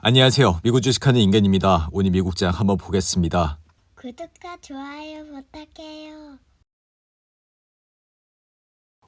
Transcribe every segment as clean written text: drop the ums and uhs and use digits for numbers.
안녕하세요. 미국 주식하는 인간입니다. 오늘 미국 장 한번 보겠습니다. 구독과 좋아요 부탁해요.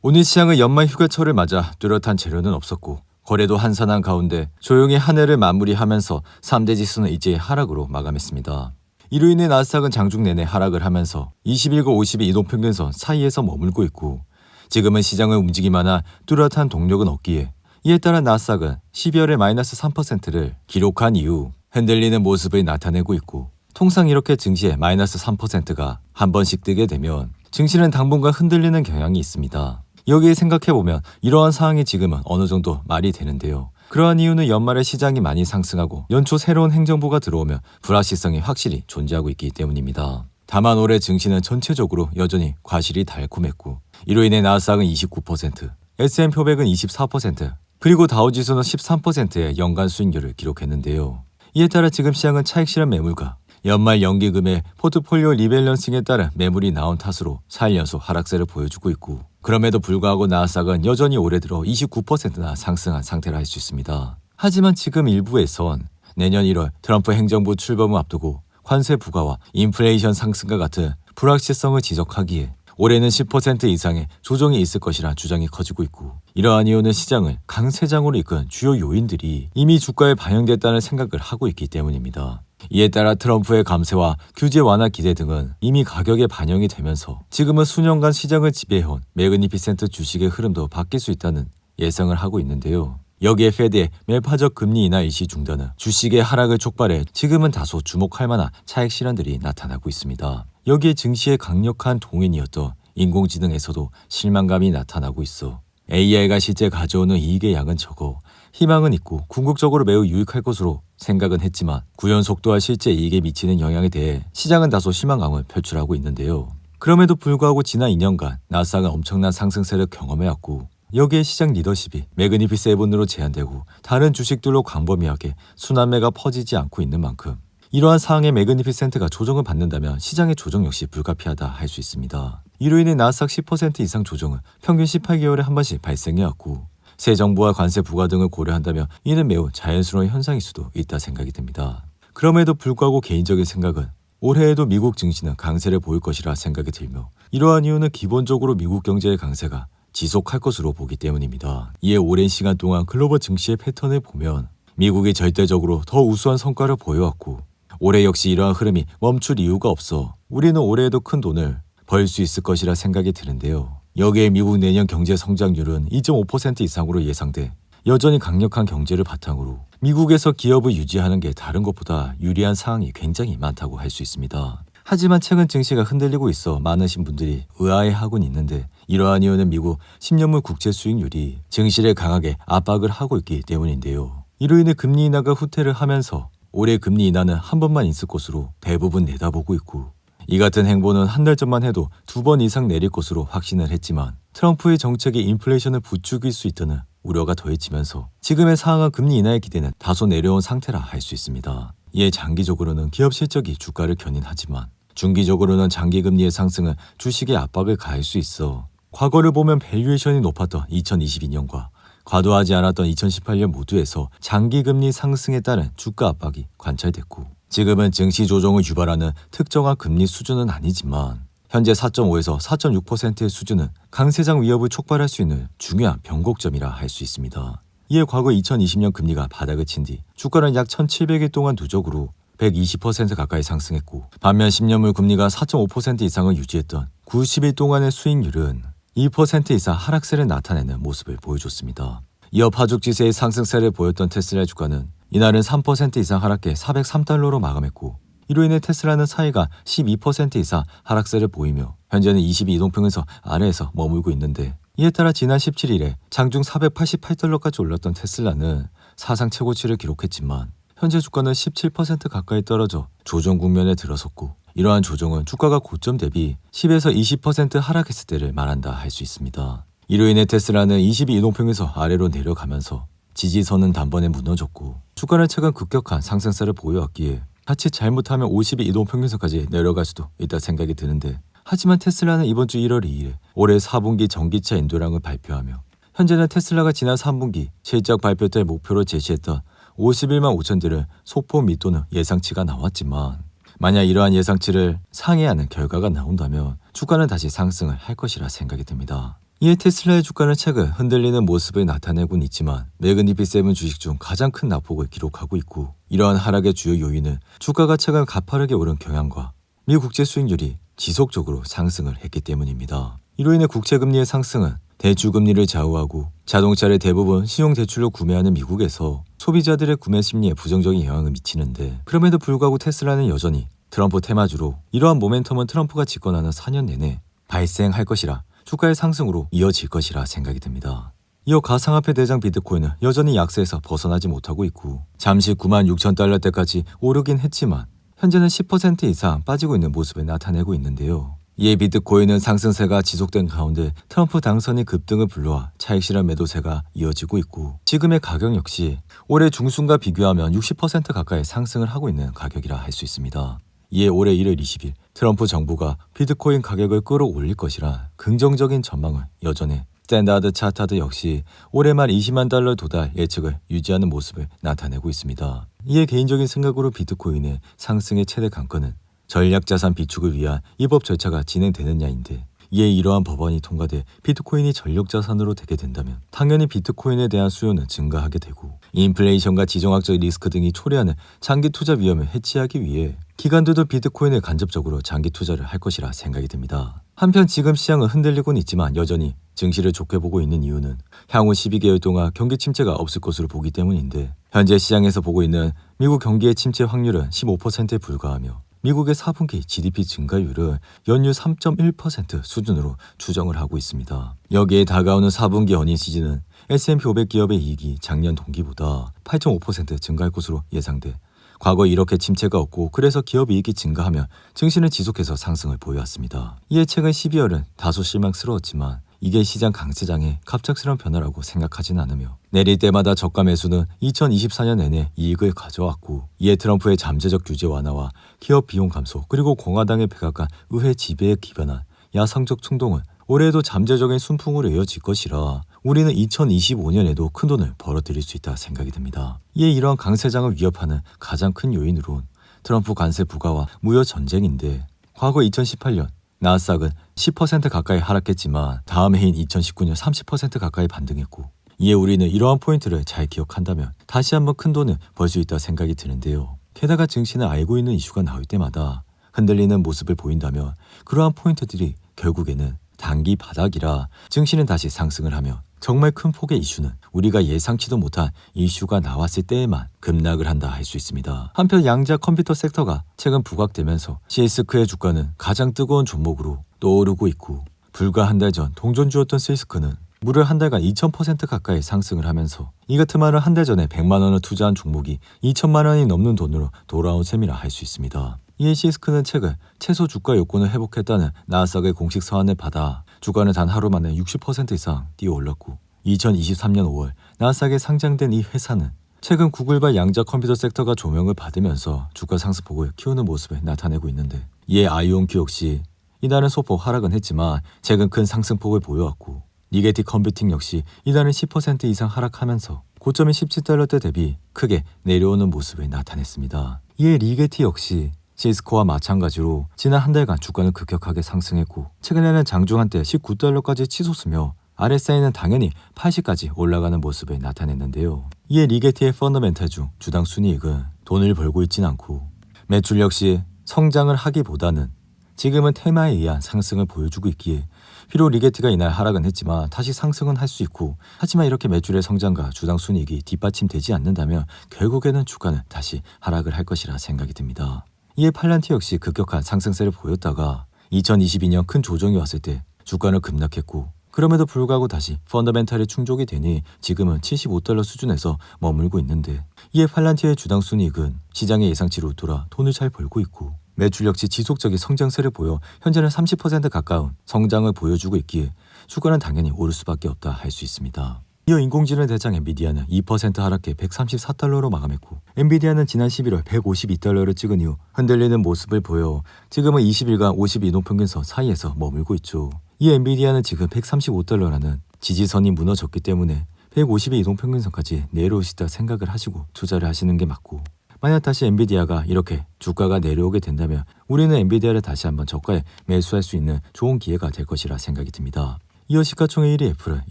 오늘 시장은 연말 휴가철을 맞아 뚜렷한 재료는 없었고 거래도 한산한 가운데 조용히 한 해를 마무리하면서 3대 지수는 이제 하락으로 마감했습니다. 이로 인해 나스닥은 장중 내내 하락을 하면서 21과 52 이동평균선 사이에서 머물고 있고 지금은 시장의 움직임하나 뚜렷한 동력은 없기에 이에 따라 나스닥은 12월에 마이너스 3%를 기록한 이후 흔들리는 모습을 나타내고 있고 통상 이렇게 증시에 마이너스 3%가 한 번씩 뜨게 되면 증시는 당분간 흔들리는 경향이 있습니다. 여기에 생각해보면 이러한 상황이 지금은 어느 정도 말이 되는데요. 그러한 이유는 연말에 시장이 많이 상승하고 연초 새로운 행정부가 들어오면 불확실성이 확실히 존재하고 있기 때문입니다. 다만 올해 증시는 전체적으로 여전히 과실이 달콤했고 이로 인해 나스닥은 29%, S&P 500은 24%, 그리고 다우지수는 13%의 연간 수익률을 기록했는데요. 이에 따라 지금 시장은 차익 실현 매물과 연말 연기금의 포트폴리오 리밸런싱에 따른 매물이 나온 탓으로 4일 연속 하락세를 보여주고 있고 그럼에도 불구하고 나스닥은 여전히 올해 들어 29%나 상승한 상태라 할 수 있습니다. 하지만 지금 일부에선 내년 1월 트럼프 행정부 출범을 앞두고 관세 부과와 인플레이션 상승과 같은 불확실성을 지적하기에 올해는 10% 이상의 조정이 있을 것이라 주장이 커지고 있고 이러한 이유는 시장을 강세장으로 이끈 주요 요인들이 이미 주가에 반영됐다는 생각을 하고 있기 때문입니다. 이에 따라 트럼프의 감세와 규제 완화 기대 등은 이미 가격에 반영이 되면서 지금은 수년간 시장을 지배해온 매그니피센트 주식의 흐름도 바뀔 수 있다는 예상을 하고 있는데요. 여기에 페드의 매파적 금리 인하 일시 중단은 주식의 하락을 촉발해 지금은 다소 주목할 만한 차익 실현들이 나타나고 있습니다. 여기에 증시의 강력한 동인이었던 인공지능에서도 실망감이 나타나고 있어 AI가 실제 가져오는 이익의 양은 적어 희망은 있고 궁극적으로 매우 유익할 것으로 생각은 했지만 구현 속도와 실제 이익에 미치는 영향에 대해 시장은 다소 실망감을 표출하고 있는데요. 그럼에도 불구하고 지난 2년간 나스닥은 엄청난 상승세를 경험해왔고 여기에 시장 리더십이 매그니피 세븐으로 제한되고 다른 주식들로 광범위하게 순환매가 퍼지지 않고 있는 만큼 이러한 상황에 매그니피센트가 조정을 받는다면 시장의 조정 역시 불가피하다 할 수 있습니다. 이로 인해 나스닥 10% 이상 조정은 평균 18개월에 한 번씩 발생해왔고 새 정부와 관세 부과 등을 고려한다면 이는 매우 자연스러운 현상일 수도 있다 생각이 듭니다. 그럼에도 불구하고 개인적인 생각은 올해에도 미국 증시는 강세를 보일 것이라 생각이 들며 이러한 이유는 기본적으로 미국 경제의 강세가 지속할 것으로 보기 때문입니다. 이에 오랜 시간 동안 글로벌 증시의 패턴을 보면 미국이 절대적으로 더 우수한 성과를 보여왔고 올해 역시 이러한 흐름이 멈출 이유가 없어 우리는 올해에도 큰 돈을 벌 수 있을 것이라 생각이 드는데요. 여기에 미국 내년 경제 성장률은 2.5% 이상으로 예상돼 여전히 강력한 경제를 바탕으로 미국에서 기업을 유지하는 게 다른 것보다 유리한 상황이 굉장히 많다고 할 수 있습니다. 하지만 최근 증시가 흔들리고 있어 많으신 분들이 의아해하곤 있는데 이러한 이유는 미국 10년물 국채 수익률이 증시를 강하게 압박을 하고 있기 때문인데요. 이로 인해 금리 인하가 후퇴를 하면서 올해 금리 인하는 한 번만 있을 것으로 대부분 내다보고 있고 이 같은 행보는 한 달 전만 해도 2번 이상 내릴 것으로 확신을 했지만 트럼프의 정책이 인플레이션을 부추길 수 있다는 우려가 더해지면서 지금의 상황은 금리 인하의 기대는 다소 내려온 상태라 할 수 있습니다. 이에 장기적으로는 기업 실적이 주가를 견인하지만 중기적으로는 장기금리의 상승은 주식에 압박을 가할 수 있어 과거를 보면 밸류에이션이 높았던 2022년과 과도하지 않았던 2018년 모두에서 장기금리 상승에 따른 주가 압박이 관찰됐고 지금은 증시 조정을 유발하는 특정한 금리 수준은 아니지만 현재 4.5에서 4.6%의 수준은 강세장 위협을 촉발할 수 있는 중요한 변곡점이라 할 수 있습니다. 이에 과거 2020년 금리가 바닥을 친 뒤 주가는 약 1700일 동안 누적으로 120% 가까이 상승했고 반면 10년물 금리가 4.5% 이상을 유지했던 90일 동안의 수익률은 2% 이상 하락세를 나타내는 모습을 보여줬습니다. 이어 파죽지세의 상승세를 보였던 테슬라의 주가는 이날은 3% 이상 하락해 403달러로 마감했고 이로 인해 테슬라는 사이가 12% 이상 하락세를 보이며 현재는 22이동평균선 아래에서 머물고 있는데 이에 따라 지난 17일에 장중 488달러까지 올랐던 테슬라는 사상 최고치를 기록했지만 현재 주가는 17% 가까이 떨어져 조정 국면에 들어섰고 이러한 조정은 주가가 고점 대비 10에서 20% 하락했을 때를 말한다 할 수 있습니다. 이로 인해 테슬라는 22이동평균선 아래로 내려가면서 지지선은 단번에 무너졌고 주가는 최근 급격한 상승세를 보여왔기에 자칫 잘못하면 52이동평균선까지 내려갈 수도 있다 생각이 드는데 하지만 테슬라는 이번 주 1월 2일에 올해 4분기 전기차 인도량을 발표하며 현재는 테슬라가 지난 3분기 실적 발표 때 목표로 제시했던 51만 5천대를 소폭 밑도는 예상치가 나왔지만 만약 이러한 예상치를 상회하는 결과가 나온다면 주가는 다시 상승을 할 것이라 생각이 듭니다. 이에 테슬라의 주가는 최근 흔들리는 모습을 나타내고는 있지만 매그니피 7 주식 중 가장 큰 낙폭을 기록하고 있고 이러한 하락의 주요 요인은 주가가 최근 가파르게 오른 경향과 미 국채 수익률이 지속적으로 상승을 했기 때문입니다. 이로 인해 국채금리의 상승은 대출금리를 좌우하고 자동차를 대부분 신용대출로 구매하는 미국에서 소비자들의 구매 심리에 부정적인 영향을 미치는데 그럼에도 불구하고 테슬라는 여전히 트럼프 테마주로 이러한 모멘텀은 트럼프가 집권하는 4년 내내 발생할 것이라 주가의 상승으로 이어질 것이라 생각이 듭니다. 이어 가상화폐 대장 비트코인은 여전히 약세에서 벗어나지 못하고 있고 잠시 9만 6천 달러대까지 오르긴 했지만 현재는 10% 이상 빠지고 있는 모습을 나타내고 있는데요. 이에 비트코인은 상승세가 지속된 가운데 트럼프 당선이 급등을 불러와 차익 실현 매도세가 이어지고 있고 지금의 가격 역시 올해 중순과 비교하면 60% 가까이 상승을 하고 있는 가격이라 할 수 있습니다. 이에 올해 1월 20일 트럼프 정부가 비트코인 가격을 끌어올릴 것이라 긍정적인 전망을 여전히 스탠다드 차타드 역시 올해 말 20만 달러 도달 예측을 유지하는 모습을 나타내고 있습니다. 이에 개인적인 생각으로 비트코인의 상승의 최대 관건은 전략자산 비축을 위한 입법 절차가 진행되느냐인데 이에 이러한 법안이 통과돼 비트코인이 전략자산으로 되게 된다면 당연히 비트코인에 대한 수요는 증가하게 되고 인플레이션과 지정학적 리스크 등이 초래하는 장기 투자 위험을 해치하기 위해 기관들도 비트코인에 간접적으로 장기 투자를 할 것이라 생각이 듭니다. 한편 지금 시장은 흔들리고는 있지만 여전히 증시를 좋게 보고 있는 이유는 향후 12개월 동안 경기 침체가 없을 것으로 보기 때문인데 현재 시장에서 보고 있는 미국 경기의 침체 확률은 15%에 불과하며 미국의 4분기 GDP 증가율은 연율 3.1% 수준으로 추정을 하고 있습니다. 여기에 다가오는 4분기 어닝 시즌은 S&P 500 기업의 이익이 작년 동기보다 8.5% 증가할 것으로 예상돼 과거 이렇게 침체가 없고 그래서 기업 이익이 증가하면 증시는 지속해서 상승을 보여왔습니다. 이에 최근 12월은 다소 실망스러웠지만 이게 시장 강세장의 갑작스러운 변화라고 생각하진 않으며 내릴 때마다 저가 매수는 2024년 내내 이익을 가져왔고 이에 트럼프의 잠재적 규제 완화와 기업 비용 감소 그리고 공화당의 백악관 의회 지배에 기반한 야성적 충동은 올해에도 잠재적인 순풍으로 이어질 것이라 우리는 2025년에도 큰 돈을 벌어들일 수 있다 생각이 듭니다. 이에 이러한 강세장을 위협하는 가장 큰 요인으론 트럼프 관세 부과와 무역 전쟁인데 과거 2018년 나스닥은 10% 가까이 하락했지만 다음 해인 2019년 30% 가까이 반등했고 이에 우리는 이러한 포인트를 잘 기억한다면 다시 한번 큰 돈을 벌 수 있다 생각이 드는데요. 게다가 증시는 알고 있는 이슈가 나올 때마다 흔들리는 모습을 보인다면 그러한 포인트들이 결국에는 단기 바닥이라 증시는 다시 상승을 하며 정말 큰 폭의 이슈는 우리가 예상치도 못한 이슈가 나왔을 때에만 급락을 한다 할 수 있습니다. 한편 양자 컴퓨터 섹터가 최근 부각되면서 시스크의 주가는 가장 뜨거운 종목으로 떠오르고 있고 불과 한 달 전 동전주였던 시스크는 무려 한 달간 2000% 가까이 상승을 하면서 이 같은 말은 한 달 전에 100만 원을 투자한 종목이 2천만 원이 넘는 돈으로 돌아온 셈이라 할 수 있습니다. 이에 시스크는 최근 최소 주가 요건을 회복했다는 나스닥의 공식 서한을 받아 주가는 단 하루 만에 60% 이상 뛰어올랐고 2023년 5월 나스닥에 상장된 이 회사는 최근 구글과 양자 컴퓨터 섹터가 조명을 받으면서 주가 상승폭을 키우는 모습을 나타내고 있는데 이에 아이온큐 역시 이날은 소폭 하락은 했지만 최근 큰 상승폭을 보여왔고 리게티 컴퓨팅 역시 이날은 10% 이상 하락하면서 고점인 17달러대 대비 크게 내려오는 모습을 나타냈습니다. 이에 리게티 역시 시스코와 마찬가지로 지난 한 달간 주가는 급격하게 상승했고 최근에는 장중 한때 19달러까지 치솟으며 RSI는 당연히 80까지 올라가는 모습을 나타냈는데요. 이에 리게티의 펀더멘탈 중 주당 순이익은 돈을 벌고 있진 않고 매출 역시 성장을 하기보다는 지금은 테마에 의한 상승을 보여주고 있기에 비록 리게티가 이날 하락은 했지만 다시 상승은 할 수 있고 하지만 이렇게 매출의 성장과 주당 순이익이 뒷받침되지 않는다면 결국에는 주가는 다시 하락을 할 것이라 생각이 듭니다. 이에 팔란티 역시 급격한 상승세를 보였다가 2022년 큰 조정이 왔을 때 주가는 급락했고 그럼에도 불구하고 다시 펀더멘탈이 충족이 되니 지금은 75달러 수준에서 머물고 있는데 이에 팔란티의 주당 순이익은 시장의 예상치로 돌아 돈을 잘 벌고 있고 매출 역시 지속적인 성장세를 보여 현재는 30% 가까운 성장을 보여주고 있기에 주가는 당연히 오를 수밖에 없다 할 수 있습니다. 이어 인공지능 대장 엔비디아는 2% 하락해 134달러로 마감했고 엔비디아는 지난 11월 152달러를 찍은 이후 흔들리는 모습을 보여 지금은 20일간 52노평균선 사이에서 머물고 있죠. 이 엔비디아는 지금 135달러라는 지지선이 무너졌기 때문에 150의 이동평균선까지 내려오시다 생각을 하시고 투자를 하시는 게 맞고, 만약 다시 엔비디아가 이렇게 주가가 내려오게 된다면 우리는 엔비디아를 다시 한번 저가에 매수할 수 있는 좋은 기회가 될 것이라 생각이 듭니다. 이어 시가총액 1위 애플은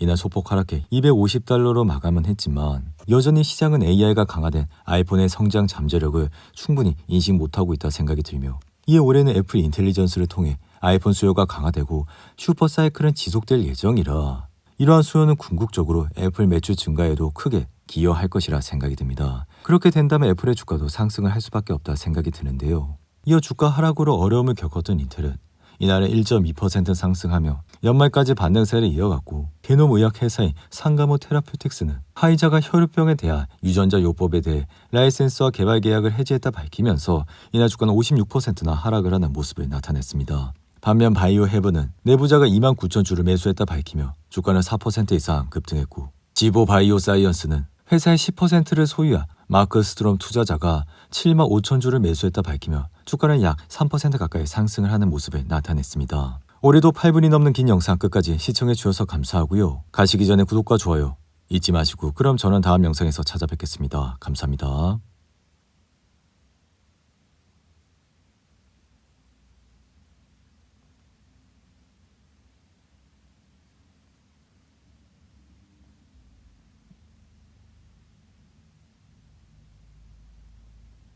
이날 소폭 하락해 $250로 마감은 했지만 여전히 시장은 AI가 강화된 아이폰의 성장 잠재력을 충분히 인식 못하고 있다 생각이 들며, 이에 올해는 애플 인텔리전스를 통해 아이폰 수요가 강화되고 슈퍼사이클은 지속될 예정이라 이러한 수요는 궁극적으로 애플 매출 증가에도 크게 기여할 것이라 생각이 듭니다. 그렇게 된다면 애플의 주가도 상승을 할 수밖에 없다 생각이 드는데요. 이어 주가 하락으로 어려움을 겪었던 인텔은 이날은 1.2% 상승하며 연말까지 반등세를 이어갔고, 게놈의학 회사인 상가모 테라퓨틱스는 화이자가 혈우병에 대한 유전자 요법에 대해 라이센스와 개발 계약을 해지했다 밝히면서 이날 주가는 56%나 하락을 하는 모습을 나타냈습니다. 반면 바이오 헤븐은 내부자가 29,000주를 매수했다 밝히며 주가는 4% 이상 급등했고, 지보 바이오 사이언스는 회사의 10%를 소유한 마크 스트롬 투자자가 75,000주를 매수했다 밝히며 주가는 약 3% 가까이 상승을 하는 모습을 나타냈습니다. 올해도 8분이 넘는 긴 영상 끝까지 시청해 주셔서 감사하고요. 가시기 전에 구독과 좋아요 잊지 마시고, 그럼 저는 다음 영상에서 찾아뵙겠습니다. 감사합니다.